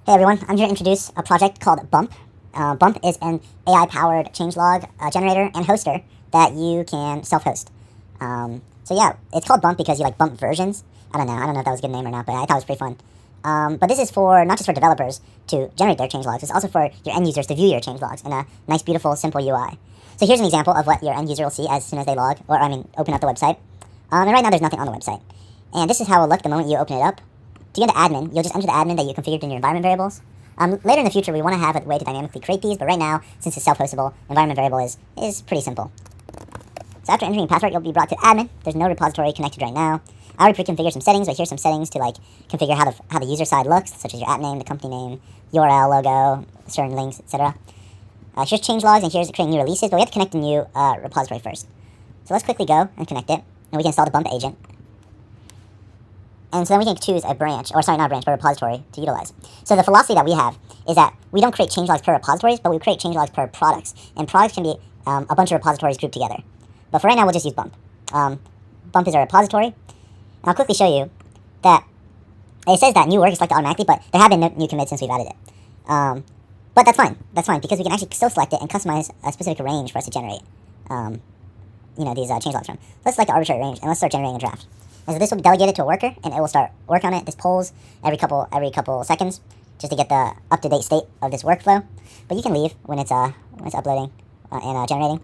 Hey everyone, I'm here to introduce a project called Bump. Bump is an AI-powered changelog generator and hoster that you can self-host. So yeah, it's called Bump because you like bump versions. I don't know if that was a good name or not, but I thought it was pretty fun. But this is for not just for developers to generate their changelogs, it's also for your end users to view your changelogs in a nice, beautiful, simple UI. So here's an example of what your end user will see as soon as they open up the website. And right now there's nothing on the website. And this is how it will look the moment you open it up. To get into admin, you'll just enter the admin that you configured in your environment variables. Later in the future, we want to have a way to dynamically create these, but right now, since it's self-hostable, environment variable is pretty simple. So after entering password, you'll be brought to admin. There's no repository connected right now. I already pre-configured some settings, but here's some settings to configure how the user side looks, such as your app name, the company name, URL, logo, certain links, etc. Here's changelogs, and here's creating new releases, but we have to connect a new repository first. So let's quickly go and connect it, and we can install the Bump agent. And so then we can choose a branch, or sorry, not a branch, but a repository to utilize. So the philosophy that we have is that we don't create changelogs per repositories, but we create changelogs per products. And products can be a bunch of repositories grouped together. But for right now, we'll just use Bump. Bump is our repository. And I'll quickly show you that it says that new work is selected automatically, but there have been no new commits since we've added it. But that's fine. That's fine, because we can actually still select it and customize a specific range for us to generate these changelogs from. Let's select the arbitrary range, and let's start generating a draft. And so this will be delegated to a worker, and it will start work on it. This polls every couple seconds, just to get the up-to-date state of this workflow. But you can leave when it's uploading and generating.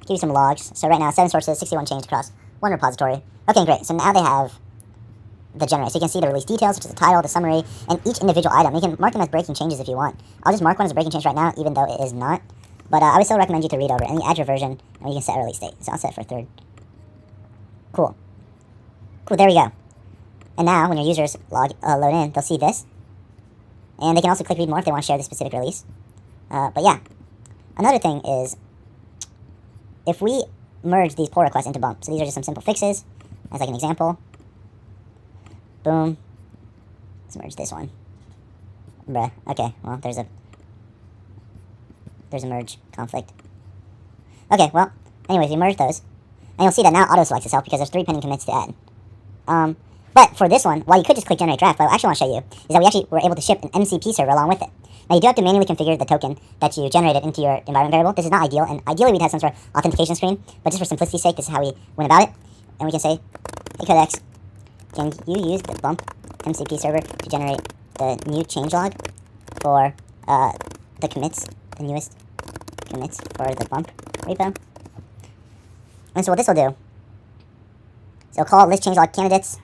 Give you some logs. So right now, 7 sources, 61 changed across 1 repository. Okay, great. So now they have the generator. So you can see the release details, such as the title, the summary, and each individual item. You can mark them as breaking changes if you want. I'll just mark one as a breaking change right now, even though it is not. But I would still recommend you to read over it, and you add your version, and you can set a release date. So I'll set it for 3rd. Cool. Cool, there we go. And now, when your users load in, they'll see this. And they can also click read more if they want to share this specific release. But yeah. Another thing is, if we merge these pull requests into Bump, so these are just some simple fixes, as like an example. Boom. Let's merge this one. Bruh. Okay, well, there's a merge conflict. Okay, well, anyways, we merge those. And you'll see that now it auto-selects itself because there's 3 pending commits to add. But for this one, while you could just click generate draft, what I actually want to show you is that we actually were able to ship an MCP server along with it. Now you do have to manually configure the token that you generated into your environment variable. This is not ideal, and ideally we'd have some sort of authentication screen, but just for simplicity's sake, this is how we went about it. And we can say, hey codex, can you use the Bump MCP server to generate the new changelog for the commits, the newest commits for the Bump repo? And so what this will do, so it'll call list changelog candidates.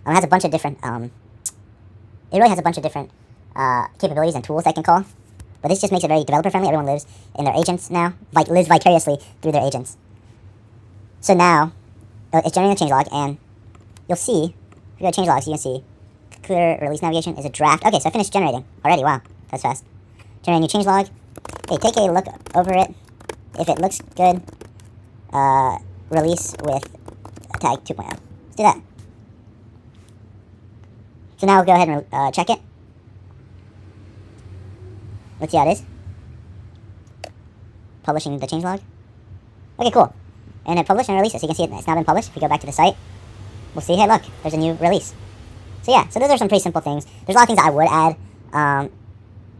It has a bunch of different, it really has a bunch of different capabilities and tools that can call. But this just makes it very developer friendly. Everyone lives in their agents now, lives vicariously through their agents. So now, it's generating a changelog, and you'll see, if you go to changelogs, you can see clear release navigation is a draft. Okay, so I finished generating already. Wow, that's fast. Generating a changelog. Hey, take a look over it. If it looks good, release with tag 2.0. Let's do that. So now we'll go ahead and check it. Let's see how it is. Publishing the changelog. Okay, cool. And it published and released it. So you can see it's now been published. If we go back to the site, we'll see, hey, look, there's a new release. So yeah, so those are some pretty simple things. There's a lot of things that I would add.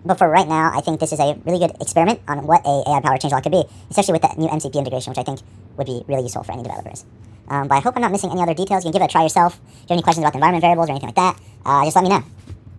But for right now, I think this is a really good experiment on what a AI-powered changelog could be, especially with that new MCP integration, which I think would be really useful for any developers. But I hope I'm not missing any other details. You can give it a try yourself. If you have any questions about the environment variables or anything like that, just let me know.